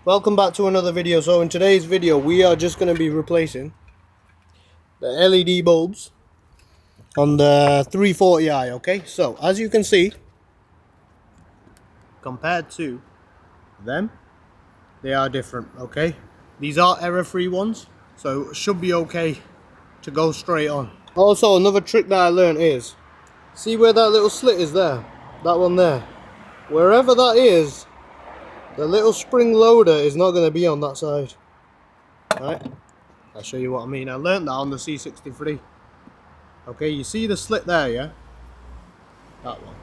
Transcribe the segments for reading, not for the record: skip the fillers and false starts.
Welcome back to another video. So in today's video we are just going to be replacing the LED bulbs on the 340i. Okay, so as you can see, compared to them, they are different. Okay, these are error-free ones, so it should be okay to go straight on. Also, another trick that I learned is, see where that little slit is there, that one there, wherever that is, the little spring loader is not going to be on that side. Right, I'll show you what I mean. I learned that on the C63. Okay, you see the slit there, yeah? That one.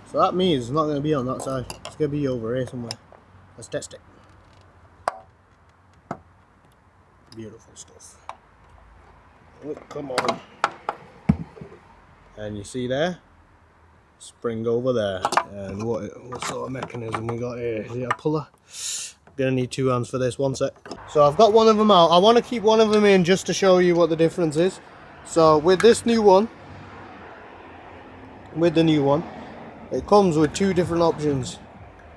So that means it's not going to be on that side. It's going to be over here somewhere. Let's test it. Beautiful stuff. Oh, come on. And you see there? Spring over there. And what sort of mechanism we got here? Is it a puller? Gonna need two hands for this, one sec. So I've got one of them out. I want to keep one of them in just to show you what the difference is. So with this new one, it comes with two different options.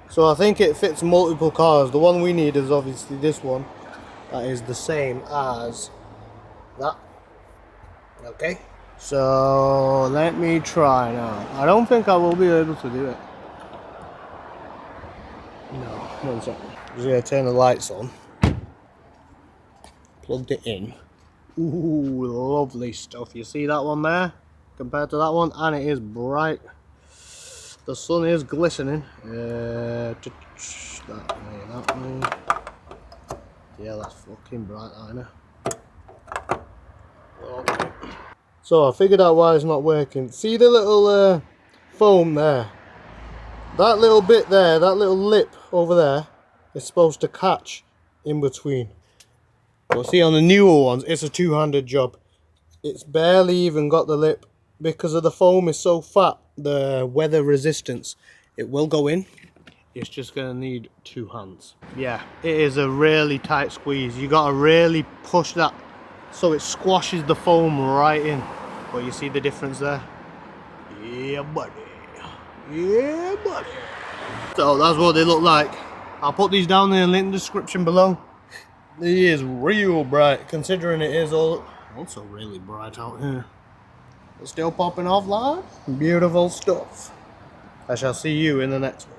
So I think it fits multiple cars. The one we need is obviously this one. That is the same as that. Okay. So let me try now. I don't think I will be able to do it. No, one second. I'm just going to turn the lights on. Plugged it in. Ooh, lovely stuff. You see that one there compared to that one, and it is bright. The sun is glistening. That way. Yeah, that's fucking bright, I know. Okay. So I figured out why it's not working. See the little foam there? That little bit there, that little lip over there, is supposed to catch in between. But see, on the newer ones, it's a two-handed job. It's barely even got the lip because of the foam is so fat. The weather resistance, it will go in. It's just gonna need two hands. Yeah, it is a really tight squeeze. You gotta really push that so it squashes the foam right in. But you see the difference there? Yeah, buddy. Yeah, buddy. So that's what they look like. I'll put these down in the link description below. It is real bright, considering it is also really bright out here. It's still popping off live. Beautiful stuff. I shall see you in the next one.